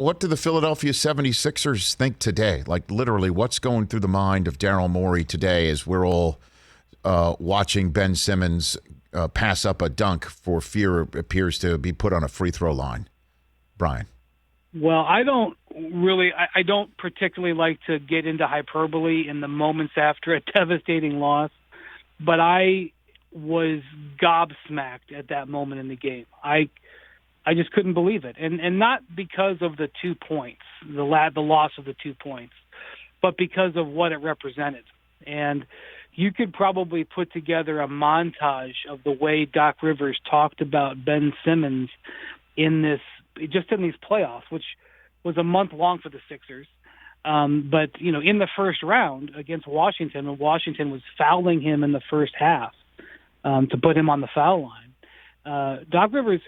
what do the Philadelphia 76ers think today? Like, literally, what's going through the mind of Daryl Morey today as we're all watching Ben Simmons pass up a dunk for fear it appears to be put on a free throw line? Brian. Well, I don't particularly like to get into hyperbole in the moments after a devastating loss, but I was gobsmacked at that moment in the game. I just couldn't believe it, and not because of the 2 points, the loss of the 2 points, but because of what it represented. And you could probably put together a montage of the way Doc Rivers talked about Ben Simmons in these playoffs, which was a month long for the Sixers. But, in the first round against Washington, when Washington was fouling him in the first half to put him on the foul line, Doc Rivers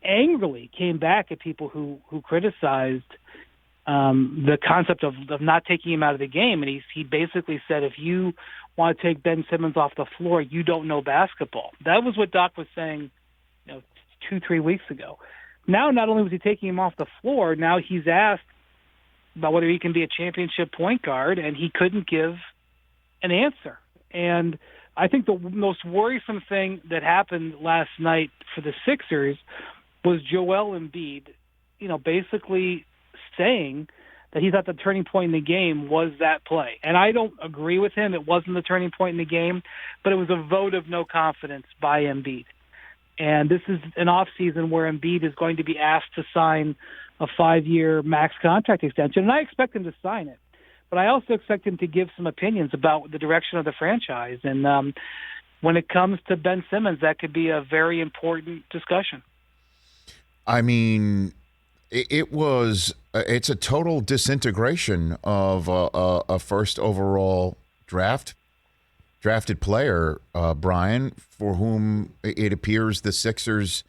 angrily came back at people who criticized the concept of not taking him out of the game. And he basically said, if you want to take Ben Simmons off the floor, you don't know basketball. That was what Doc was saying 2-3 weeks ago. Now, not only was he taking him off the floor, now he's asked about whether he can be a championship point guard, and he couldn't give an answer. And I think the most worrisome thing that happened last night for the Sixers was Joel Embiid, basically saying that he thought the turning point in the game was that play. And I don't agree with him. It wasn't the turning point in the game, but it was a vote of no confidence by Embiid. And this is an offseason where Embiid is going to be asked to sign a 5-year max contract extension, and I expect him to sign it. But I also expect him to give some opinions about the direction of the franchise. And when it comes to Ben Simmons, that could be a very important discussion. I mean, it's a total disintegration of a first overall drafted player, Brian, for whom it appears the Sixers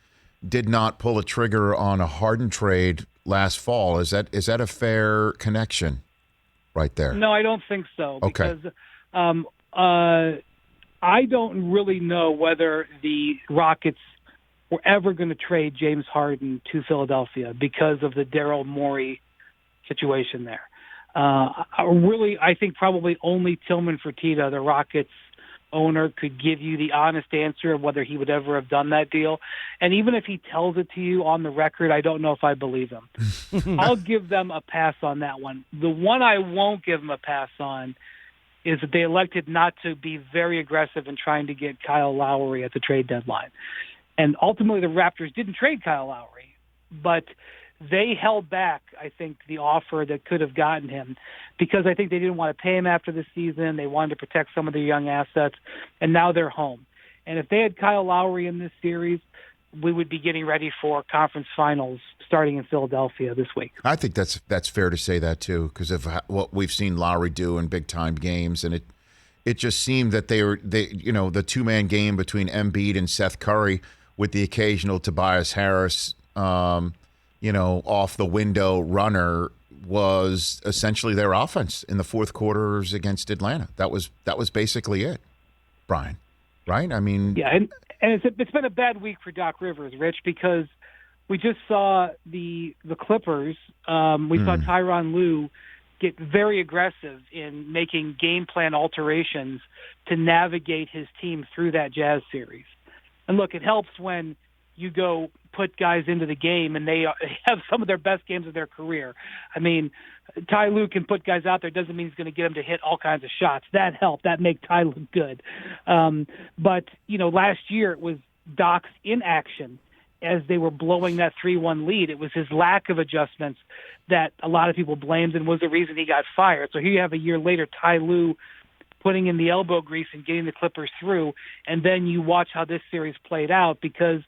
did not pull a trigger on a Harden trade last fall. Is that a fair connection right there? No, I don't think so. Okay. Because I don't really know whether the Rockets were ever going to trade James Harden to Philadelphia because of the Daryl Morey situation there. I think probably only Tillman Fertitta, the Rockets owner, could give you the honest answer of whether he would ever have done that deal. And even if he tells it to you on the record, I don't know if I believe him. I'll give them a pass on that one. The one I won't give them a pass on is that they elected not to be very aggressive in trying to get Kyle Lowry at the trade deadline. And ultimately the Raptors didn't trade Kyle Lowry, but they held back, I think, the offer that could have gotten him because I think they didn't want to pay him after the season. They wanted to protect some of their young assets, and now they're home. And if they had Kyle Lowry in this series, we would be getting ready for conference finals starting in Philadelphia this week. I think that's fair to say that, too, because of what we've seen Lowry do in big-time games, and it just seemed that the two-man game between Embiid and Seth Curry with the occasional Tobias Harris off the window runner was essentially their offense in the fourth quarters against Atlanta. That was basically it, Brian. Right? I mean, yeah, and it's been a bad week for Doc Rivers, Rich, because we just saw the Clippers. We saw Tyronn Lue get very aggressive in making game plan alterations to navigate his team through that Jazz series. And look, it helps when you go put guys into the game and they have some of their best games of their career. I mean, Ty Lue can put guys out there. Doesn't mean he's going to get them to hit all kinds of shots. That helped. That made Ty Lue good. But, last year it was Doc's inaction as they were blowing that 3-1 lead. It was his lack of adjustments that a lot of people blamed and was the reason he got fired. So here you have a year later, Ty Lue putting in the elbow grease and getting the Clippers through, and then you watch how this series played out because,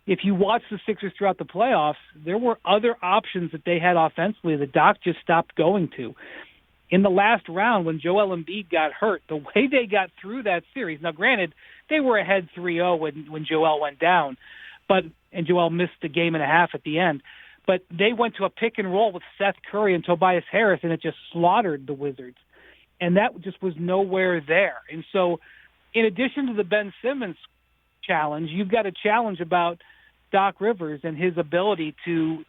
if you watch the Sixers throughout the playoffs, there were other options that they had offensively that Doc just stopped going to. In the last round, when Joel Embiid got hurt, the way they got through that series, now granted, they were ahead 3-0 when Joel went down, and Joel missed a game and a half at the end, but they went to a pick and roll with Seth Curry and Tobias Harris, and it just slaughtered the Wizards. And that just was nowhere there. And so in addition to the Ben Simmons challenge, you've got a challenge about Doc Rivers and his ability to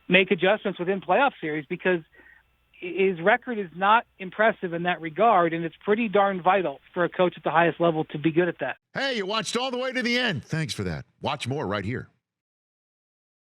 make adjustments within playoff series, because his record is not impressive in that regard, and it's pretty darn vital for a coach at the highest level to be good at that. Hey, you watched all the way to the end. Thanks for that. Watch more right here.